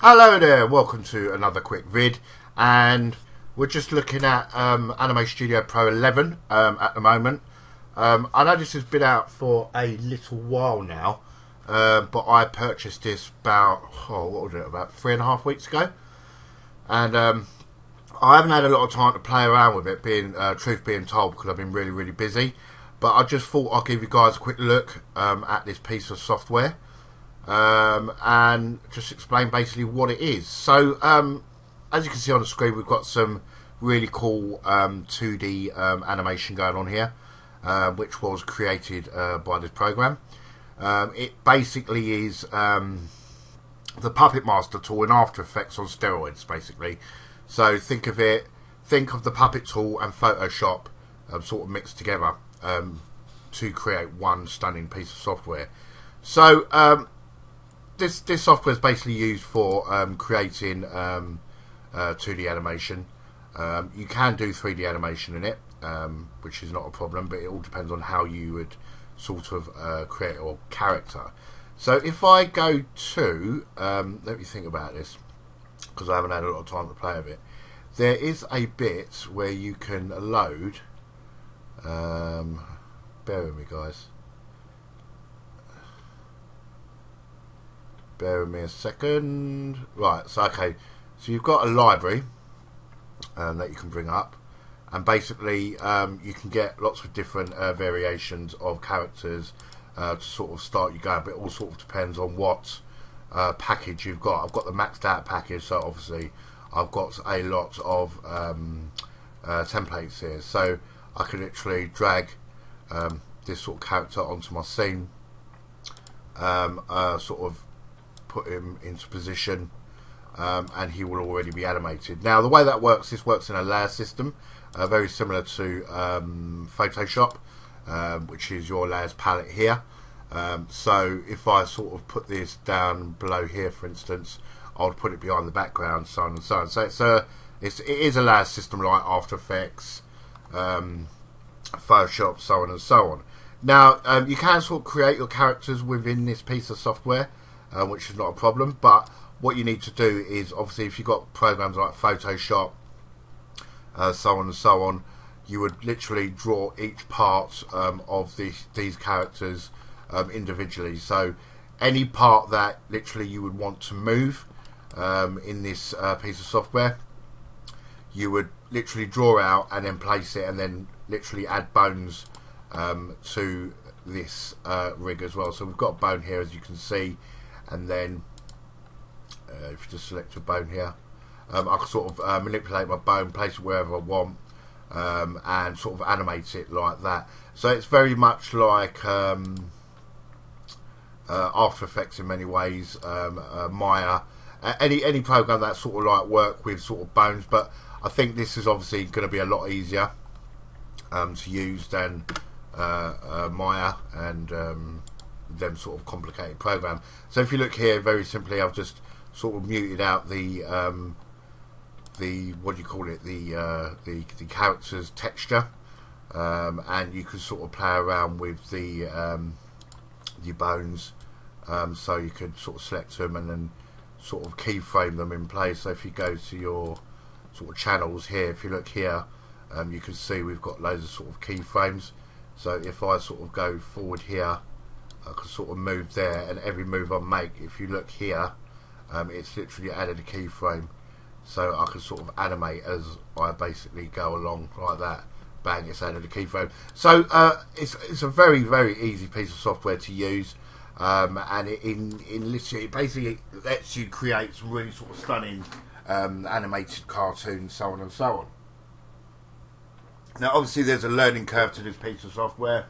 Hello there, welcome to another quick vid, and we're just looking at Animation Studio Pro 11 at the moment. I know this has been out for a little while now, but I purchased this about, about 3.5 weeks ago, and I haven't had a lot of time to play around with it, truth being told, because I've been really busy. But I just thought I'd give you guys a quick look at this piece of software. And just explain basically what it is. So as you can see on the screen, we've got some really cool 2D animation going on here, which was created by this program. It basically is the Puppet Master tool in After Effects on steroids, basically. So think of the Puppet tool and Photoshop sort of mixed together to create one stunning piece of software. So this software is basically used for creating 2D animation. You can do 3D animation in it, which is not a problem, but it all depends on how you would sort of create your character. So if I go to, let me think about this, because I haven't had a lot of time to play with it. There is a bit where you can load, bear with me guys. Bear with me a second. Right, so okay, so you've got a library that you can bring up, and basically you can get lots of different variations of characters to sort of start you going, but it all sort of depends on what package you've got. I've got the maxed out package, so obviously I've got a lot of templates here, so I can literally drag this sort of character onto my scene, sort of put him into position, and he will already be animated. Now the way that works, this works in a layer system, very similar to Photoshop, which is your layers palette here. So if I sort of put this down below here, for instance, I'll put it behind the background, so on and so on. So it is a layer system like After Effects, Photoshop, so on and so on. Now you can sort of create your characters within this piece of software, which is not a problem, but what you need to do is, obviously, if you've got programs like Photoshop, so on and so on, you would literally draw each part of these characters individually. So any part that literally you would want to move in this piece of software, you would literally draw out and then place it, and then literally add bones to this rig as well. So we've got a bone here, as you can see. And then if you just select a bone here, I can sort of manipulate my bone, place it wherever I want, and sort of animate it like that. So it's very much like After Effects in many ways, Maya, any program that sort of like work with sort of bones. But I think this is obviously going to be a lot easier to use than Maya and them sort of complicated program. So if you look here, very simply, I've just sort of muted out the what do you call it, the character's texture, and you can sort of play around with the bones, so you could sort of select them and then sort of keyframe them in place. So if you go to your sort of channels here, if you look here, you can see we've got loads of sort of keyframes. So if I sort of go forward here, I can sort of move there, and every move I make, if you look here, it's literally added a keyframe, so I can sort of animate as I basically go along like that. Bang, it's added a keyframe. So it's a very easy piece of software to use, and it basically lets you create some really sort of stunning animated cartoons, so on and so on. Now obviously there's a learning curve to this piece of software.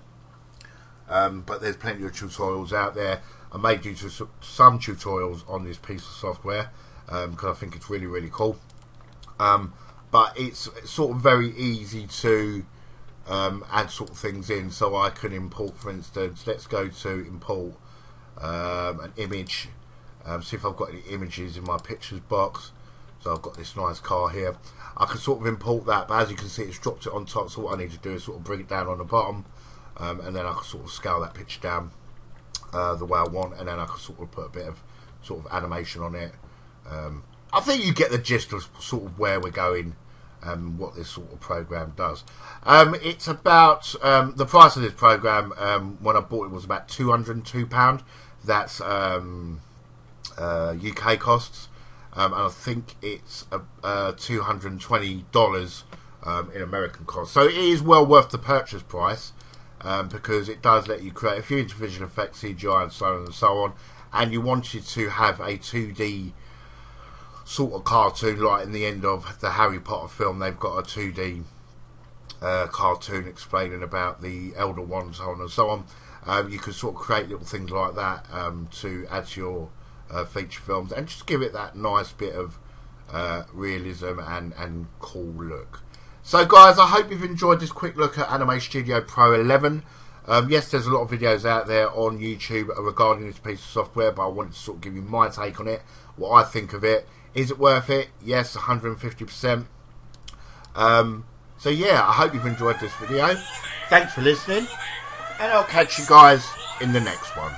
But there's plenty of tutorials out there. I may do some tutorials on this piece of software because I think it's really cool. But it's sort of very easy to add sort of things in. So I can import, for instance, let's go to import an image. See if I've got any images in my pictures box. So I've got this nice car here. I can sort of import that, but as you can see, it's dropped it on top. So what I need to do is sort of bring it down on the bottom. And then I can sort of scale that picture down the way I want, and then I can sort of put a bit of sort of animation on it, I think you get the gist of sort of where we're going and what this sort of program does. It's about the price of this program. When I bought it was about £202. That's UK costs, and I think it's $220 in American costs. So it is well worth the purchase price, because it does let you create a few into visual effects, CGI, and so on and so on. And you wanted to have a 2D sort of cartoon, like in the end of the Harry Potter film, they've got a 2D cartoon explaining about the Elder Wand, so on and so on. You could sort of create little things like that to add to your feature films and just give it that nice bit of realism and cool look. So guys, I hope you've enjoyed this quick look at Anime Studio Pro 11. Yes, there's a lot of videos out there on YouTube regarding this piece of software, but I wanted to sort of give you my take on it, what I think of it. Is it worth it? Yes, 150%. So yeah, I hope you've enjoyed this video. Thanks for listening, and I'll catch you guys in the next one.